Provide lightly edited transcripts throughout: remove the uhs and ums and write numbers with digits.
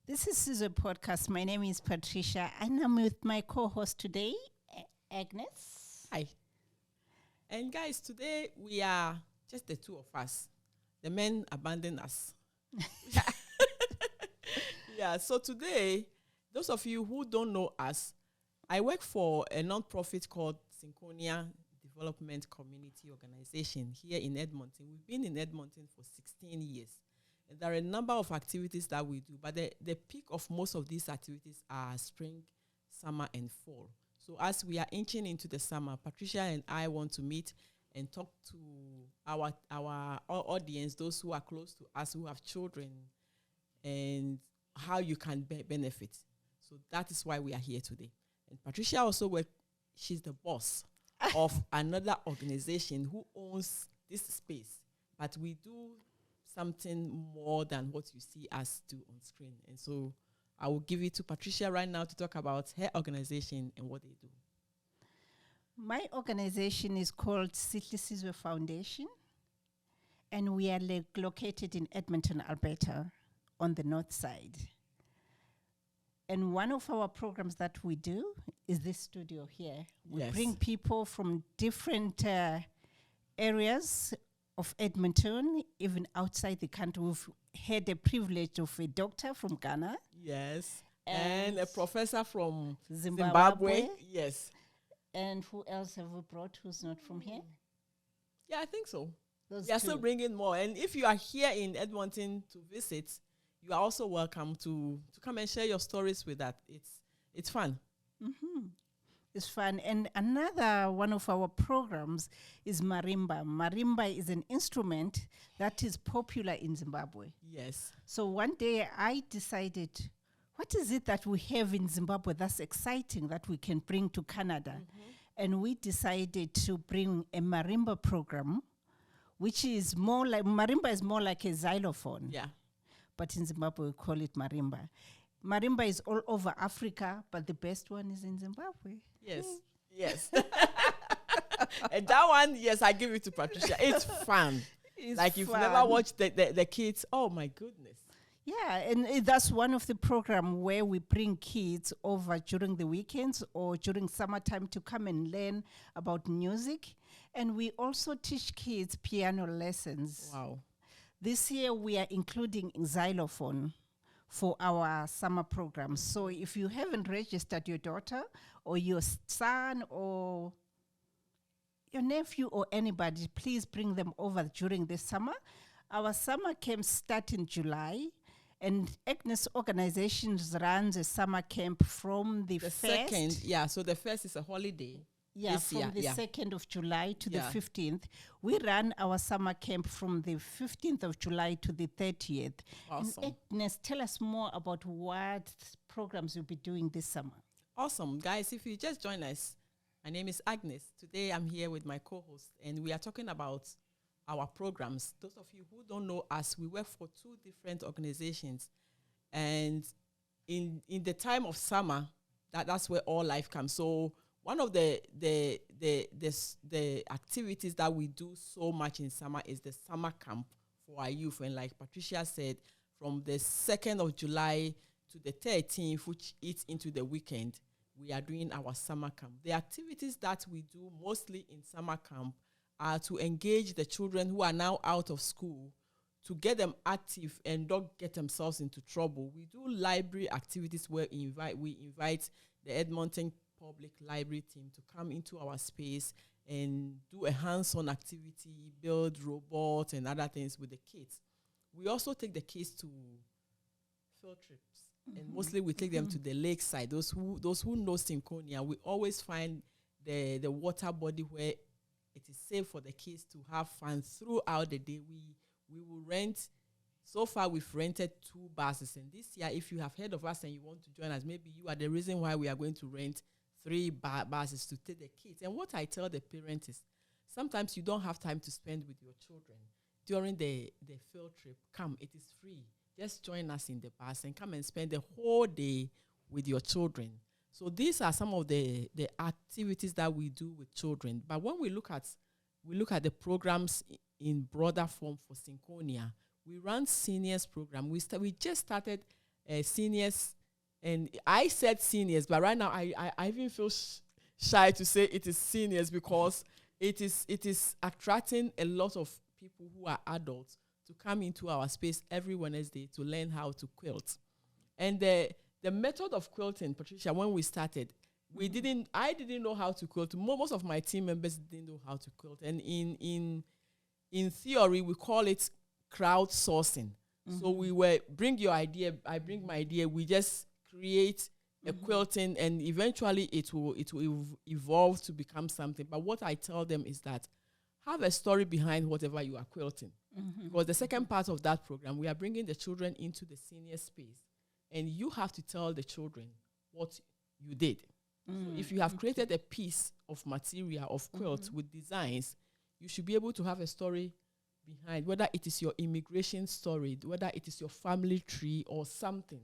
This is Sizwe podcast. My name is Patricia, and I'm with my co-host today, Agnes. Hi. And guys, today we are just the two of us. The men abandoned us. Yeah, so today, those of you who don't know us, I work for a non-profit called Sinkunia Development Community Organization here in Edmonton. We've been in Edmonton for 16 years. And there are a number of activities that we do, but the peak of most of these activities are spring, summer, and fall. So as we are inching into the summer, Patricia and I want to meet and talk to our audience, those who are close to us, who have children, and how you can benefit. So that is why we are here today. And Patricia also she's the boss of another organization who owns this space. But we do something more than what you see us do on screen. And so I will give it to Patricia right now to talk about her organization and what they do. My organization is called Sihlesizwe Foundation, and we are located in Edmonton, Alberta, on the north side. And one of our programs that we do is this studio here. We bring people from different areas of Edmonton, even outside the country. We've had the privilege of a doctor from Ghana. Yes. And a professor from Zimbabwe. Yes. And who else have we brought who's not from here? Yeah, I think so. Those We are two. still bringing more. And if you are here in Edmonton to visit, you are also welcome to come and share your stories with that. It's fun. Mm-hmm. It's fun. And another one of our programs is marimba. Marimba is an instrument that is popular in Zimbabwe. Yes. So one day I decided, what is it that we have in Zimbabwe that's exciting that we can bring to Canada? Mm-hmm. And we decided to bring a marimba program, which is more like, marimba is more like a xylophone. Yeah. But in Zimbabwe, we call it marimba. Marimba is all over Africa, but the best one is in Zimbabwe. Yes, yes. And that one, yes, I give it to Patricia. It's fun. It's like if fun. you never watched the kids, oh my goodness. Yeah, and that's one of the programs where we bring kids over during the weekends or during summertime to come and learn about music. And we also teach kids piano lessons. Wow. This year we are including xylophone for our summer program. So if you haven't registered your daughter or your son or your nephew or anybody, please bring them over during the summer. Our summer camps start in July, and Agnes Organizations runs a summer camp from the first. Second, yeah, so the first is a holiday. Yeah, this from year, the yeah. 2nd of July to the 15th. We run our summer camp from the 15th of July to the 30th. Awesome. And Agnes, tell us more about what programs you'll be doing this summer. Awesome. Guys, if you just join us, my name is Agnes. Today I'm here with my co-host, and we are talking about our programs. Those of you who don't know us, we work for two different organizations. And in the time of summer, that's where all life comes. So one of the activities that we do so much in summer is the summer camp for our youth. And like Patricia said, from the 2nd of July to the 13th, which eats into the weekend, we are doing our summer camp. The activities that we do mostly in summer camp are to engage the children who are now out of school, to get them active and not get themselves into trouble. We do library activities where we invite the Edmonton Public Library team to come into our space and do a hands-on activity, build robots and other things with the kids. We also take the kids to field trips. Mm-hmm. And mostly we take them to the lakeside. Those who know Sinkunia, we always find the water body where it is safe for the kids to have fun throughout the day. We will rent. So far, we've rented 2 buses. And this year, if you have heard of us and you want to join us, maybe you are the reason why we are going to rent 3 buses to take the kids. And what I tell the parents is, sometimes you don't have time to spend with your children during the field trip. Come, it is free. Just join us in the bus and come and spend the whole day with your children. So these are some of the activities that we do with children. But when we look at the programs in broader form for Sinkunia, we run seniors program. We just started seniors, and I said seniors, but right now I even feel shy to say it is seniors because it is attracting a lot of people who are adults to come into our space every Wednesday to learn how to quilt. And the method of quilting, Patricia, when we started, I didn't know how to quilt. Most of my team members didn't know how to quilt. And in theory, we call it crowdsourcing. So we bring your idea, I bring my idea, we just create a quilting, and eventually it will evolve to become something. But what I tell them is that have a story behind whatever you are quilting. Because the second part of that program, we are bringing the children into the senior space, and you have to tell the children what you did. So if you have created a piece of material, of quilt with designs, you should be able to have a story behind, whether it is your immigration story, whether it is your family tree or something.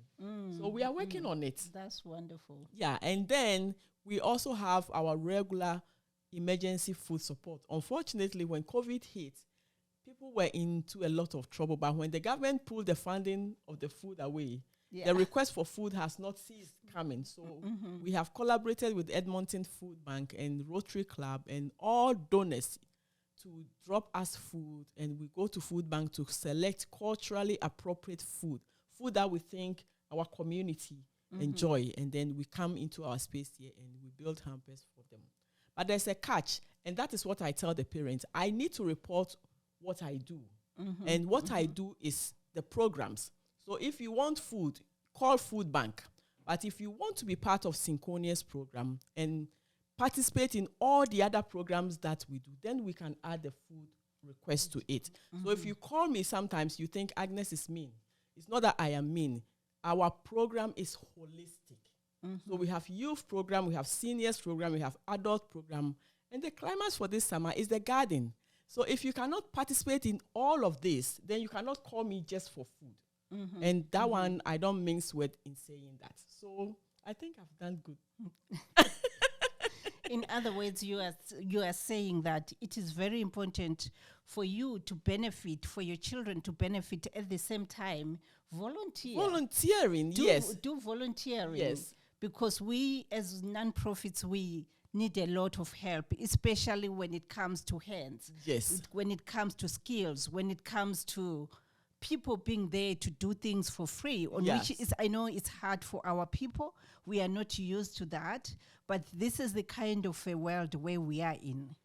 So we are working on it. That's wonderful. Yeah, and then we also have our regular emergency food support. Unfortunately, when COVID hit, people were into a lot of trouble, but when the government pulled the funding of the food away, the request for food has not ceased coming. So we have collaborated with Edmonton Food Bank and Rotary Club and all donors to drop us food, and we go to food bank to select culturally appropriate food that we think our community enjoy, and then we come into our space here and we build hampers for them. But there's a catch, and that is what I tell the parents. I need to report what I do, and what I do is the programs. So if you want food, call food bank. But if you want to be part of Sinkunia's program and participate in all the other programs that we do, then we can add the food request to it. So if you call me, sometimes you think Agnes is mean. It's not that I am mean. Our program is holistic. So we have youth program, we have seniors program, we have adult program, and the climax for this summer is the garden. So if you cannot participate in all of this, then you cannot call me just for food. And that one, I don't mince with in saying that. So I think I've done good. In other words, you are saying that it is very important for you to benefit, for your children to benefit, at the same time volunteer. Volunteering, yes. Do volunteering. Yes. Because we as non-profits, we need a lot of help, especially when it comes to hands. Yes. When it comes to skills, when it comes to people being there to do things for free, which is, I know it's hard for our people. We are not used to that, but this is the kind of a world where we are in.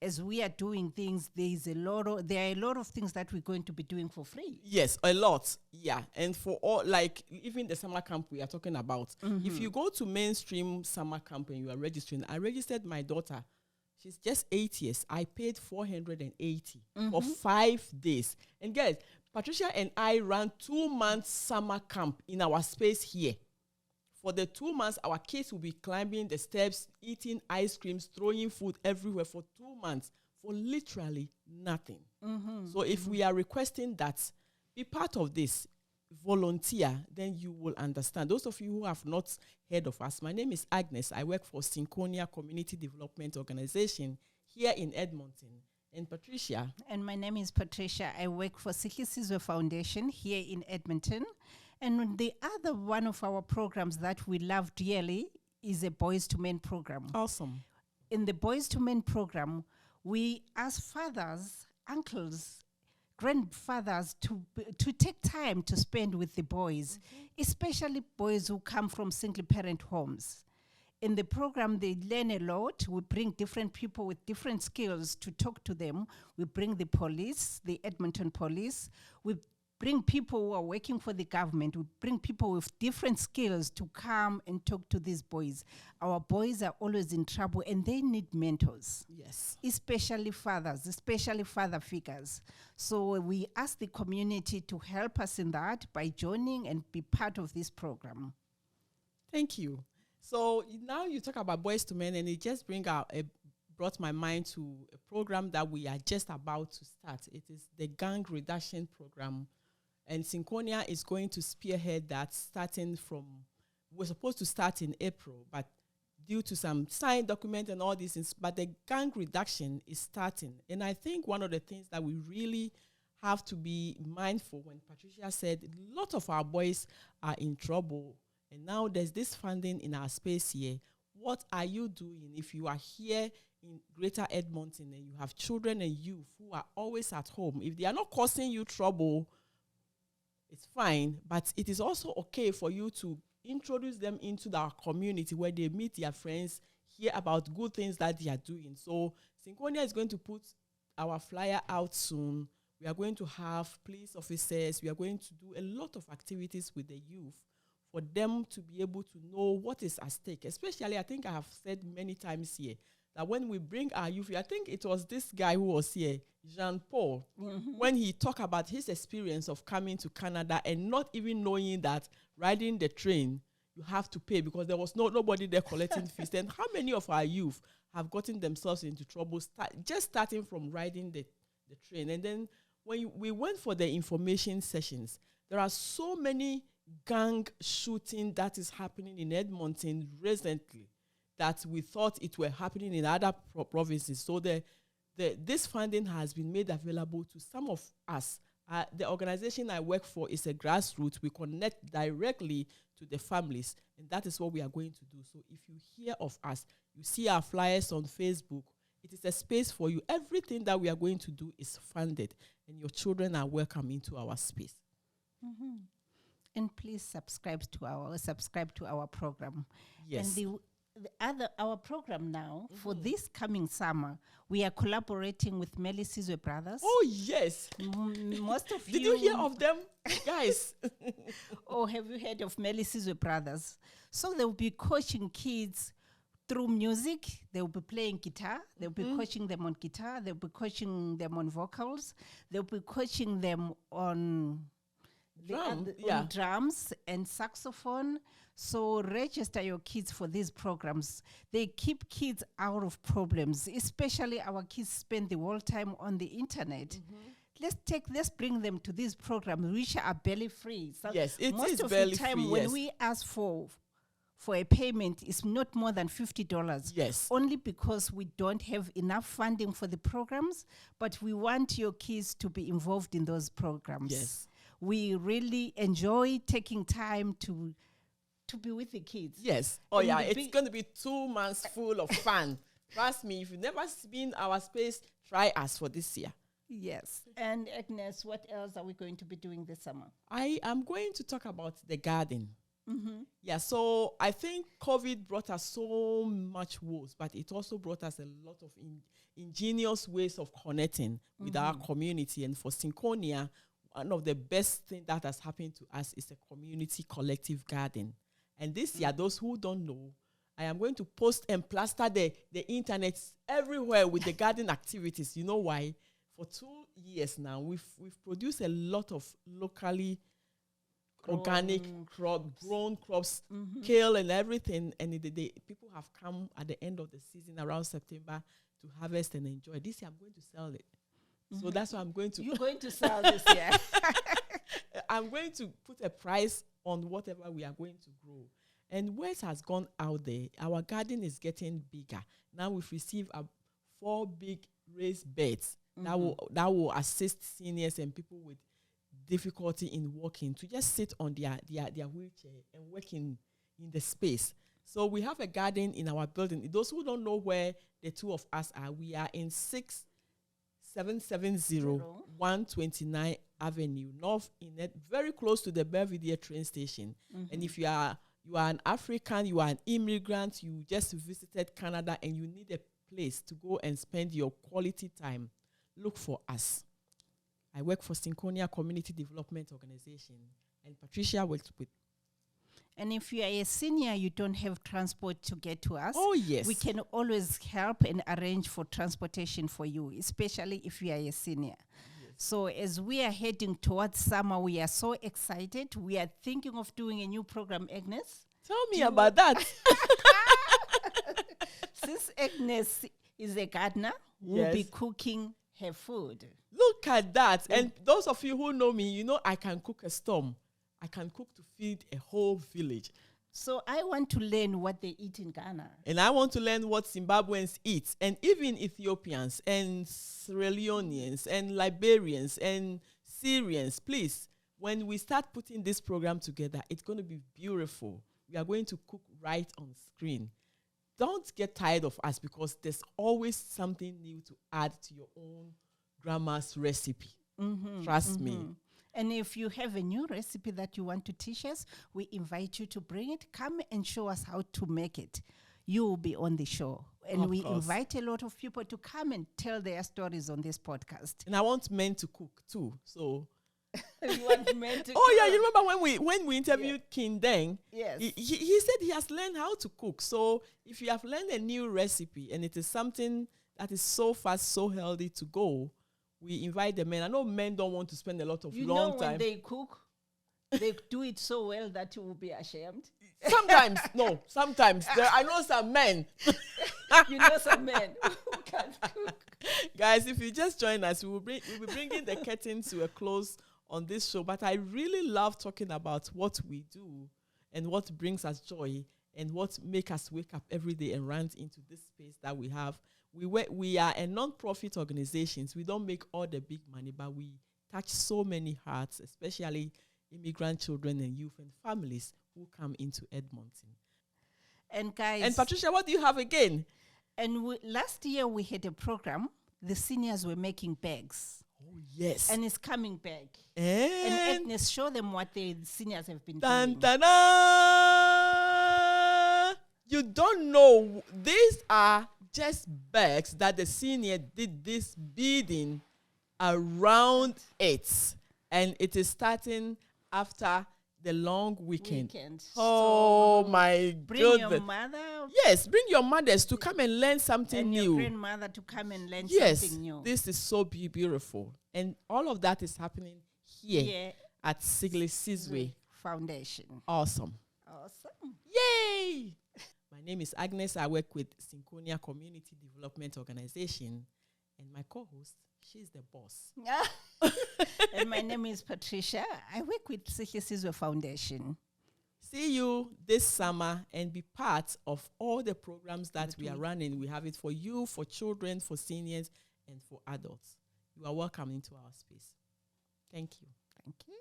As we are doing things, there are a lot of things that we're going to be doing for free. Yes, a lot. Yeah. And for all, like even the summer camp we are talking about, if you go to mainstream summer camp and you are registering, I registered my daughter. She's just 8 years. I paid $480 for 5 days. And guys, Patricia and I ran 2 months summer camp in our space here. For the 2 months, our kids will be climbing the steps, eating ice creams, throwing food everywhere for 2 months for literally nothing. So if we are requesting that, be part of this, volunteer, then you will understand. Those of you who have not heard of us, my name is Agnes. I work for Sinkunia Community Development Organization here in Edmonton. And Patricia. And my name is Patricia. I work for Sihlesizwe Foundation here in Edmonton. And the other one of our programs that we love dearly is a Boys to Men program. Awesome. In the Boys to Men program, we ask fathers, uncles, grandfathers to take time to spend with the boys, especially boys who come from single parent homes. In the program, they learn a lot. We bring different people with different skills to talk to them. We bring the police, the Edmonton police. We bring people who are working for the government. We bring people with different skills to come and talk to these boys. Our boys are always in trouble and they need mentors. Yes. Especially fathers, especially father figures. So we ask the community to help us in that by joining and be part of this program. Thank you. So now you talk about Boys to Men, and it just brought my mind to a program that we are just about to start. It is the gang reduction program, and Sinkunia is going to spearhead that starting from, we're supposed to start in April, but due to some signed document and all these things, but the gang reduction is starting. And I think one of the things that we really have to be mindful when Patricia said a lot of our boys are in trouble. And now there's this funding in our space here. What are you doing if you are here in Greater Edmonton and you have children and youth who are always at home? If they are not causing you trouble, it's fine. But it is also okay for you to introduce them into our community where they meet their friends, hear about good things that they are doing. So Sinkunia is going to put our flyer out soon. We are going to have police officers. We are going to do a lot of activities with the youth for them to be able to know what is at stake. Especially, I think I have said many times here, that when we bring our youth, I think it was this guy who was here, Jean-Paul, when he talked about his experience of coming to Canada and not even knowing that riding the train, you have to pay because there was nobody there collecting fees. Then how many of our youth have gotten themselves into trouble just starting from riding the train? And then when we went for the information sessions, there are so many gang shooting that is happening in Edmonton recently that we thought it were happening in other provinces. So this funding has been made available to some of us. The organization I work for is a grassroots. We connect directly to the families, and that is what we are going to do. So if you hear of us, you see our flyers on Facebook, it is a space for you. Everything that we are going to do is funded, and your children are welcome into our space. Mm-hmm. And please subscribe to our program. Yes. And our program now, for this coming summer, we are collaborating with Sizwe brothers. Oh, yes. Most of Did you hear of them, guys? Or have you heard of Sizwe brothers? So they will be coaching kids through music. They will be playing guitar. They will be coaching them on guitar. They will be coaching them on vocals. They will be coaching them on drums and saxophone. So register your kids for these programs. They keep kids out of problems, especially our kids spend the whole time on the internet. Let's bring them to these programs which are barely free. So yes, it most is of barely the time free, when we ask for a payment, it's not more than $50. Yes. Only because we don't have enough funding for the programs, but we want your kids to be involved in those programs. Yes. We really enjoy taking time to be with the kids. Yes. Oh, and yeah. It's going to be 2 months full of fun. Trust me, if you've never been our space, try us for this year. Yes. And Agnes, what else are we going to be doing this summer? I am going to talk about the garden. Yeah, so I think COVID brought us so much woes, but it also brought us a lot of ingenious ways of connecting with our community. And for Sinkunia, one of the best things that has happened to us is a community collective garden. And this year, those who don't know, I am going to post and plaster the internet everywhere with the garden activities. You know why? For 2 years now, we've produced a lot of locally organic grown crops, kale and everything. And the people have come at the end of the season around September to harvest and enjoy. This year, I'm going to sell it. So that's why I'm going to... You're going to sell this year. I'm going to put a price on whatever we are going to grow. And word has gone out there. Our garden is getting bigger. Now we've received 4 big raised beds that will assist seniors and people with difficulty in walking to just sit on their wheelchair and work in the space. So we have a garden in our building. Those who don't know where the two of us are, we are in 6770 129 Avenue North in it, very close to the Belvedere train station. And if you are an African, you are an immigrant, you just visited Canada and you need a place to go and spend your quality time, look for us. I work for Sinkunia Community Development Organization, and Patricia works with. And if you are a senior, you don't have transport to get to us. Oh, yes. We can always help and arrange for transportation for you, especially if you are a senior. Yes. So as we are heading towards summer, we are so excited. We are thinking of doing a new program, Agnes. Tell me about that. Since Agnes is a gardener, we'll be cooking her food. Look at that. And those of you who know me, you know I can cook a storm. I can cook to feed a whole village. So I want to learn what they eat in Ghana. And I want to learn what Zimbabweans eat. And even Ethiopians and Sierra Leoneans and Liberians and Syrians, please, when we start putting this program together, it's going to be beautiful. We are going to cook right on screen. Don't get tired of us because there's always something new to add to your own grandma's recipe. Trust me. And if you have a new recipe that you want to teach us, we invite you to bring it. Come and show us how to make it. You will be on the show. And we invite a lot of people to come and tell their stories on this podcast. And I want men to cook too. So you want men to oh yeah, you remember when we interviewed King Deng? Yes. He said he has learned how to cook. So if you have learned a new recipe and it is something that is so fast, so healthy to go, we invite the men. I know men don't want to spend a lot of long time. When they cook, they do it so well that you will be ashamed. Sometimes, no. Sometimes. I know some men. You know some men who can't cook. Guys, if you just join us, we'll be bringing the curtain to a close on this show. But I really love talking about what we do and what brings us joy and what makes us wake up every day and run into this space that we have. We are a non-profit organization. We don't make all the big money, but we touch so many hearts, especially immigrant children and youth and families who come into Edmonton. And guys, and Patricia, what do you have again? And last year we had a program. The seniors were making bags. Oh yes, and it's coming back. And Agnes, show them what the seniors have been doing. You don't know, these are just bags that the senior did this beading around it, and it is starting after the long weekend. Oh, so my bring goodness. Your mother. Yes, bring your mothers to come and learn something and new. Your grandmother to come and learn something new. This is so beautiful. And all of that is happening here at Sihlesizwe Foundation. Awesome. Yay! My name is Agnes. I work with Sinkunia Community Development Organization. And my co-host, she's the boss. And my name is Patricia. I work with Sihlesizwe Foundation. See you this summer and be part of all the programs that we are running. We have it for you, for children, for seniors, and for adults. You are welcome into our space. Thank you. Thank you.